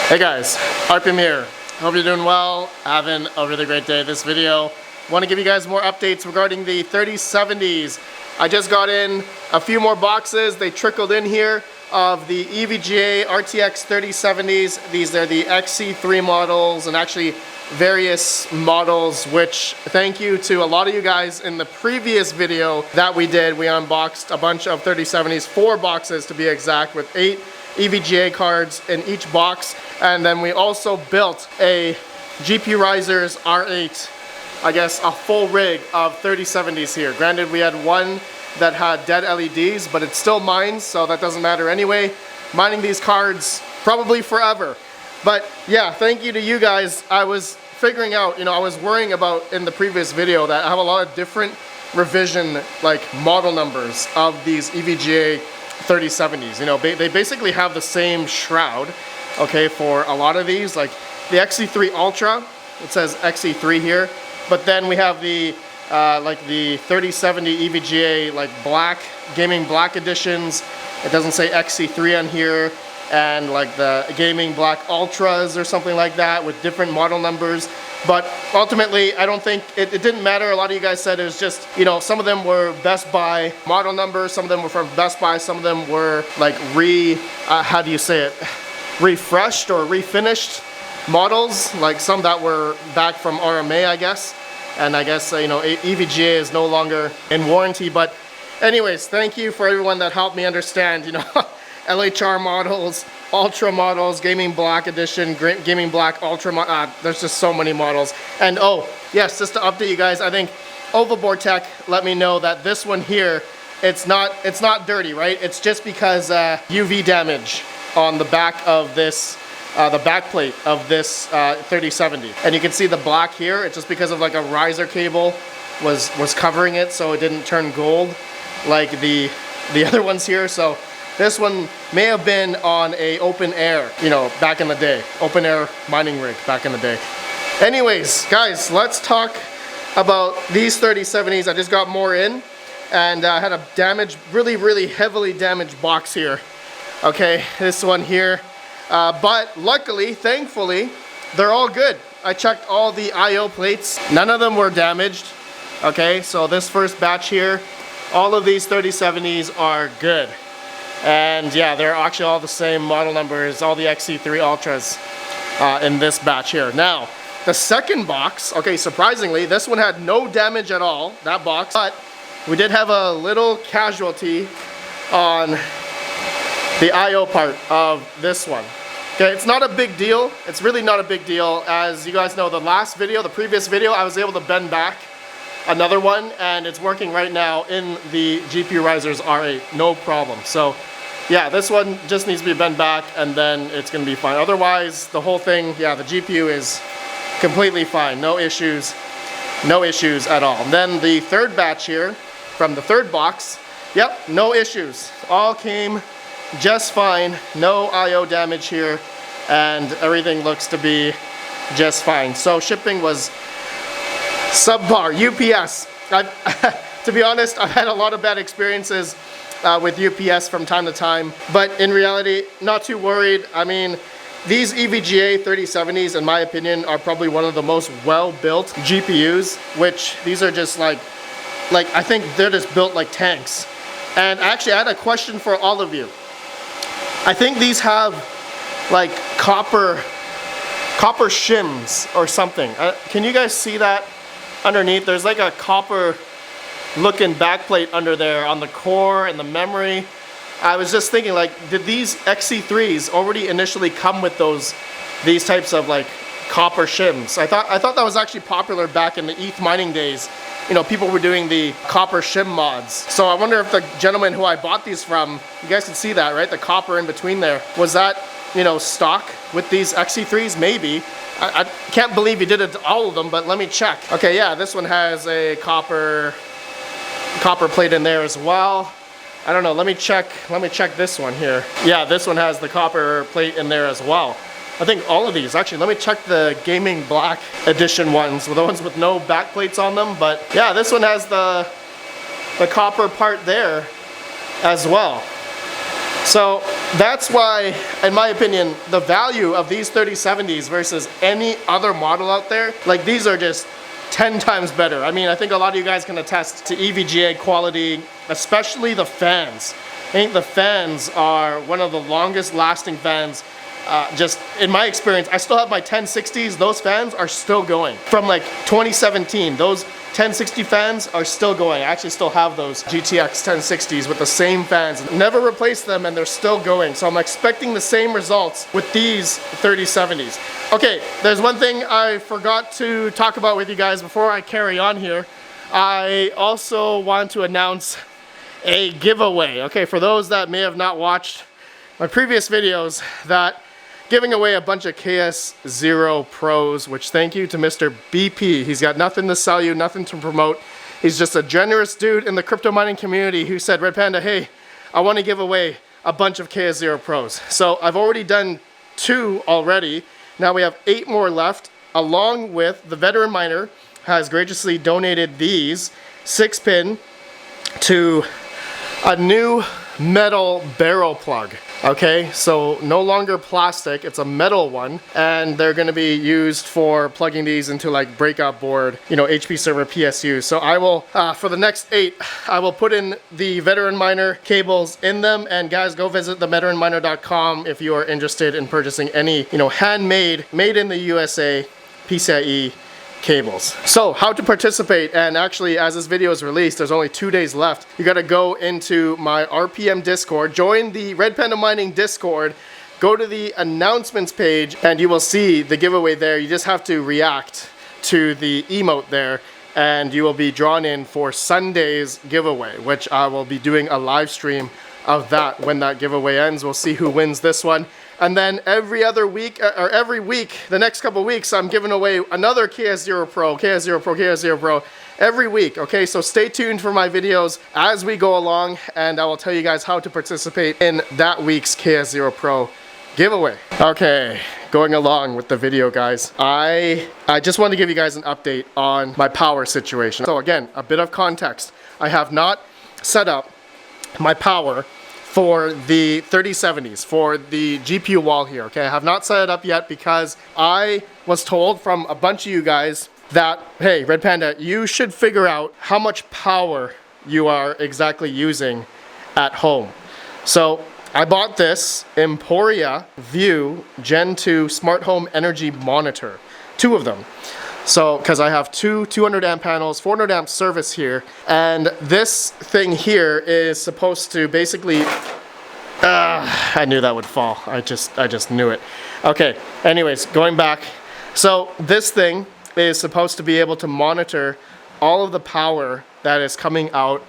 Hey guys, RPM here. Hope you're doing well, having a really great day. This video, want to give you guys more updates regarding the 3070s. I just got in a few more boxes. They trickled in here of the EVGA RTX 3070s. These are the XC3 models and actually various models, which thank you to a lot of you guys in the previous video that we did. We unboxed a bunch of 3070s, 4 boxes to be exact, with 8 EVGA cards in each box. And then we also built a GPU Risers R8, I guess a full rig of 3070s here. Granted, we had one that had dead LEDs, but it's still mine, so that doesn't matter anyway. Mining these cards probably forever. But yeah, thank you to you guys. I was figuring out, I was worrying about in the previous video that I have a lot of different revision model numbers of these EVGA 3070s. They basically have the same shroud, okay, for a lot of these. Like the XC3 Ultra, it says XC3 here, but then we have the the 3070 EVGA black, gaming black editions. It doesn't say XC3 on here, and the gaming black ultras or something like that with different model numbers. But ultimately, I don't think it didn't matter. A lot of you guys said it was just, some of them were Best Buy model numbers, some of them were from Best Buy, some of them were how do you say it, refreshed or refinished models, like some that were back from RMA, I guess. And I guess, EVGA is no longer in warranty. But anyways, thank you for everyone that helped me understand, LHR models, Ultra models, Gaming Black Edition, Gaming Black Ultra, there's just so many models. And oh, yes, just to update you guys, I think Overboard Tech let me know that this one here, it's not dirty, right? It's just because UV damage on the back of this, the back plate of this 3070. And you can see the black here, it's just because of a riser cable was covering it, so it didn't turn gold like the other ones here. So this one may have been on a open air, back in the day. Open air mining rig back in the day. Anyways, guys, let's talk about these 3070s. I just got more in, and I had a damaged, really heavily damaged box here. Okay, this one here. But luckily, thankfully, they're all good. I checked all the I/O plates. None of them were damaged. Okay, so this first batch here, all of these 3070s are good. And yeah, they're actually all the same model numbers, all the XC3 Ultras in this batch here. Now, the second box, okay, surprisingly, this one had no damage at all, that box, but we did have a little casualty on the I/O part of this one. Okay, it's not a big deal. It's really not a big deal. As you guys know, the previous video, I was able to bend back another one, and it's working right now in the GPU Risers R8, no problem. So yeah, this one just needs to be bent back, and then it's gonna be fine. Otherwise, the whole thing, yeah, the GPU is completely fine. No issues at all. And then the third batch here, from the third box, yep, no issues. All came just fine, no I/O damage here, and everything looks to be just fine. So shipping was subpar. UPS, to be honest, I've had a lot of bad experiences with UPS from time to time, but in reality, not too worried. I mean, these EVGA 3070s, in my opinion, are probably one of the most well-built GPUs, which these are just I think they're just built like tanks. And actually, I had a question for all of you. I think these have copper shims or something. Can you guys see that underneath? There's a copper looking backplate under there on the core and the memory. I was just thinking, did these XC3s already initially come with these types of copper shims? I thought that was actually popular back in the ETH mining days. People were doing the copper shim mods. So I wonder if the gentleman who I bought these from, you guys can see that, right? The copper in between there. Was that, stock with these XC3s? Maybe. I can't believe he did it to all of them, but let me check. Okay, yeah, this one has a copper plate in there as well. I don't know, let me check this one here. Yeah, this one has the copper plate in there as well. I think all of these, actually, let me check the Gaming Black Edition ones, the ones with no back plates on them. But yeah, this one has the copper part there as well. So that's why, in my opinion, the value of these 3070s versus any other model out there, like these are just 10 times better. I mean, I think a lot of you guys can attest to EVGA quality, especially the fans. I think the fans are one of the longest lasting fans. Just in my experience, I still have my 1060s. Those fans are still going from like 2017. Those 1060 fans are still going. I actually still have those GTX 1060s with the same fans. Never replaced them and they're still going. So I'm expecting the same results with these 3070s. Okay, there's one thing I forgot to talk about with you guys before I carry on here. I also want to announce a giveaway. Okay, for those that may have not watched my previous videos, that giving away a bunch of KS0 Pros, which thank you to Mr. BP. He's got nothing to sell you, nothing to promote. He's just a generous dude in the crypto mining community who said, Red Panda, hey, I want to give away a bunch of KS0 Pros. So I've already done 2 already. Now we have 8 more left, along with the veteran miner has graciously donated these 6-pin to a new metal barrel plug. Okay, so no longer plastic, it's a metal one, and they're going to be used for plugging these into like breakout board, you know, HP server PSU. So I will, for the next 8, I will put in the veteran miner cables in them, and guys, go visit theveteranminer.com if you are interested in purchasing any, you know, handmade, made in the USA PCIe cables. So how to participate, and actually as this video is released, there's only 2 days left. You got to go into my RPM Discord, join the Red Panda Mining Discord, go to the announcements page, and you will see the giveaway there. You just have to react to the emote there, and you will be drawn in for Sunday's giveaway, which I will be doing a live stream of that when that giveaway ends. We'll see who wins this one. And then every other week, or every week, the next couple weeks, I'm giving away another KS0 Pro, KS0 Pro, KS0 Pro, every week, okay? So stay tuned for my videos as we go along, and I will tell you guys how to participate in that week's KS0 Pro giveaway. Okay, going along with the video, guys. I just want to give you guys an update on my power situation. So again, a bit of context. I have not set up my power for the 3070s, for the GPU wall here, okay? I have not set it up yet because I was told from a bunch of you guys that, hey, Red Panda, you should figure out how much power you are exactly using at home. So I bought this Emporia View Gen 2 Smart Home Energy Monitor, 2 of them. So, because I have 2 200 amp panels, 400 amp service here, and this thing here is supposed to basically, I knew that would fall. I just knew it. Okay, anyways, going back. So this thing is supposed to be able to monitor all of the power that is coming out,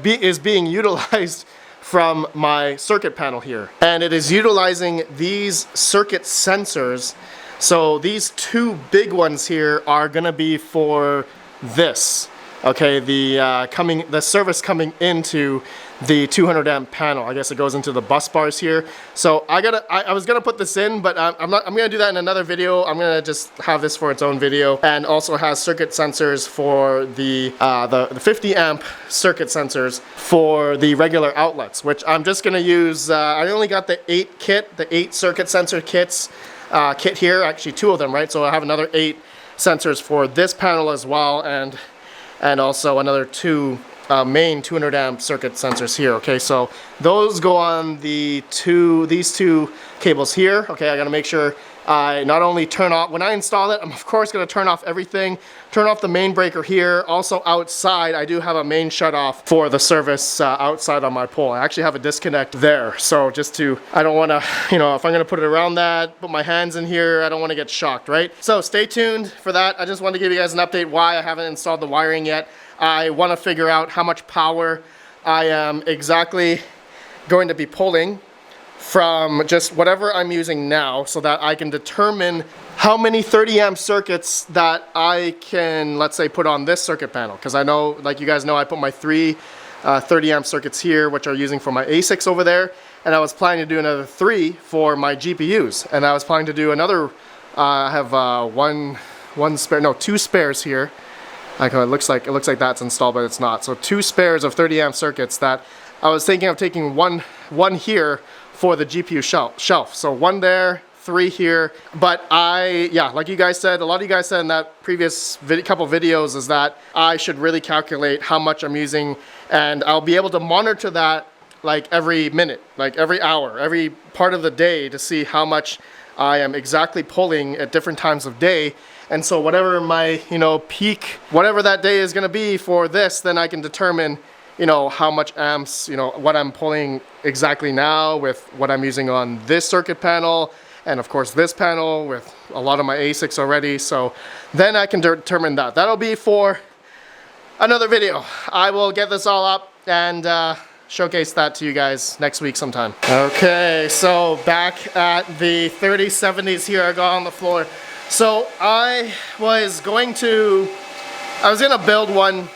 is being utilized from my circuit panel here. And it is utilizing these circuit sensors. So these 2 big ones here are gonna be for this, okay? The service coming into the 200 amp panel. I guess it goes into the bus bars here. So I was gonna put this in, but I'm gonna do that in another video. I'm gonna just have this for its own video, and also has circuit sensors for the 50 amp circuit sensors for the regular outlets, which I'm just gonna use. I only got the 8 kit, the 8 circuit sensor kits. Kit here, actually 2 of them, right? So I have another 8 sensors for this panel as well, and also another 2 main 200 amp circuit sensors here. Okay, so those go on these 2 cables here. Okay, I gotta make sure I not only turn off, when I install it, I'm of course gonna turn off everything, turn off the main breaker here. Also outside, I do have a main shut off for the service outside on my pole. I actually have a disconnect there. So just to, I don't wanna, you know, if I'm gonna put it around that, put my hands in here, I don't wanna get shocked, right? So stay tuned for that. I just wanted to give you guys an update why I haven't installed the wiring yet. I wanna figure out how much power I am exactly going to be pulling from just whatever I'm using now, so that I can determine how many 30 amp circuits that I can, let's say, put on this circuit panel. Because I know, like you guys know, I put my 3 30 amp circuits here, which are using for my ASICs over there, and I was planning to do another 3 for my GPUs, and I was planning to do another, I have one spare, no, 2 spares here. Like, it looks like that's installed, but it's not. So 2 spares of 30 amp circuits that I was thinking of taking one here for the GPU shelf. So 1 there, 3 here. But like you guys said, a lot of you guys said in that previous couple videos is that I should really calculate how much I'm using, and I'll be able to monitor that like every minute, like every hour, every part of the day to see how much I am exactly pulling at different times of day. And so whatever my, peak, whatever that day is gonna be for this, then I can determine, how much amps, what I'm pulling exactly now with what I'm using on this circuit panel, and of course this panel with a lot of my ASICs already. So then I can determine that. That'll be for another video. I will get this all up and showcase that to you guys next week sometime. Okay, so back at the 3070s here, I got on the floor. So I was gonna build one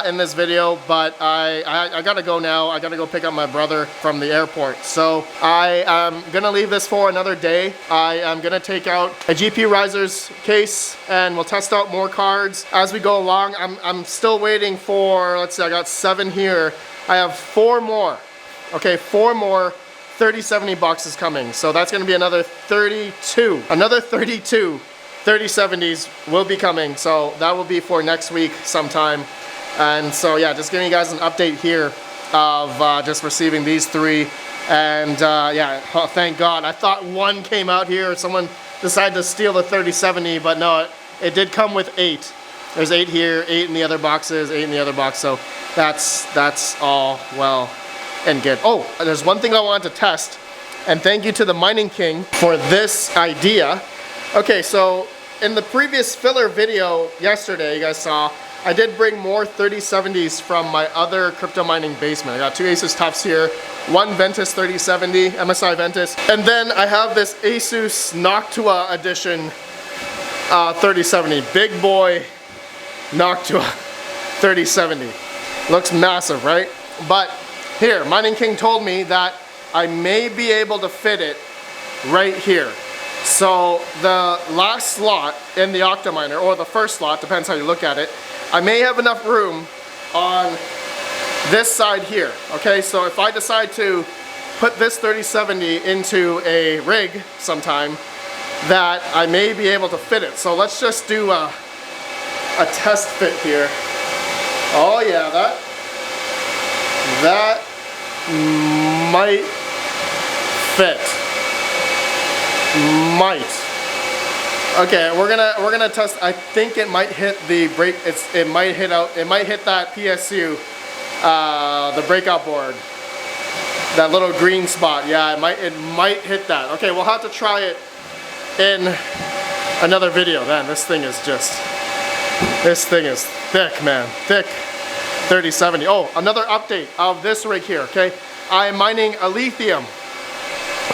in this video, but I gotta go now. I gotta go pick up my brother from the airport. So I am gonna leave this for another day. I am gonna take out a GPU risers case and we'll test out more cards as we go along. I'm still waiting for, let's see, I got 7 here. I have 4 more. Okay, 4 more 3070 boxes coming. So that's gonna be another 32. Another 32 3070s will be coming. So that will be for next week sometime. And so yeah, just giving you guys an update here of just receiving these 3. And thank God. I thought 1 came out here, or someone decided to steal the 3070, but no, it did come with 8. There's 8 here, 8 in the other boxes, 8 in the other box. So that's all well and good. Oh, there's one thing I wanted to test, and thank you to the Mining King for this idea. Okay, so in the previous filler video yesterday, you guys saw, I did bring more 3070s from my other crypto mining basement. I got 2 Asus Tufts here, 1 Ventus 3070, MSI Ventus, and then I have this Asus Noctua Edition 3070, big boy Noctua 3070. Looks massive, right? But here, Mining King told me that I may be able to fit it right here. So the last slot in the Octominer, or the first slot, depends how you look at it, I may have enough room on this side here. Okay, so if I decide to put this 3070 into a rig sometime, that I may be able to fit it. So let's just do a test fit here. Oh yeah, that might fit. Might. Okay, we're gonna test. I think it might hit the break. It might hit that PSU, the breakout board. That little green spot. Yeah, it might hit that. Okay, we'll have to try it in another video. Man, this thing is thick, man. Thick 3070. Oh, another update of this rig here, okay? I am mining a lithium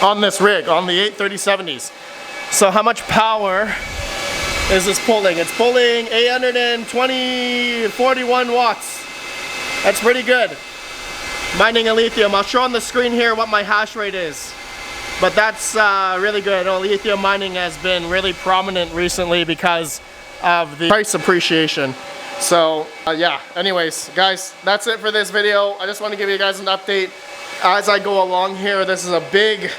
on this rig, on the 3070s. So how much power is this pulling? It's pulling 41 watts. That's pretty good. Mining a lithium. I'll show on the screen here what my hash rate is. But that's really good. Lithium mining has been really prominent recently because of the price appreciation. So yeah, anyways, guys, that's it for this video. I just want to give you guys an update as I go along here. This is a big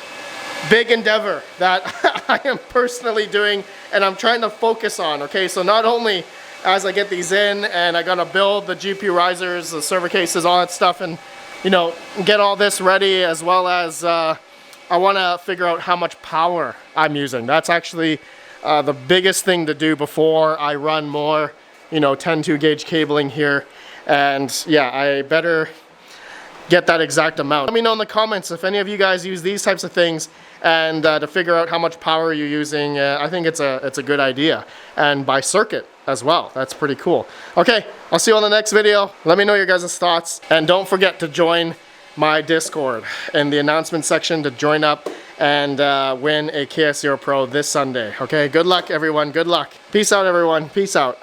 endeavor that I am personally doing and I'm trying to focus on. Okay, so not only as I get these in and I gotta build the GPU risers, the server cases, all that stuff, and get all this ready, as well as I want to figure out how much power I'm using. That's actually the biggest thing to do before I run more 10-2 gauge cabling here. And yeah, I better get that exact amount. Let me know in the comments if any of you guys use these types of things, and to figure out how much power you're using. I think it's a good idea, and by circuit as well. That's pretty cool. Okay, I'll see you on the next video. Let me know your guys' thoughts, and don't forget to join my Discord in the announcement section to join up and win a KS0 Pro this Sunday. Okay, good luck everyone, good luck. Peace out everyone, peace out.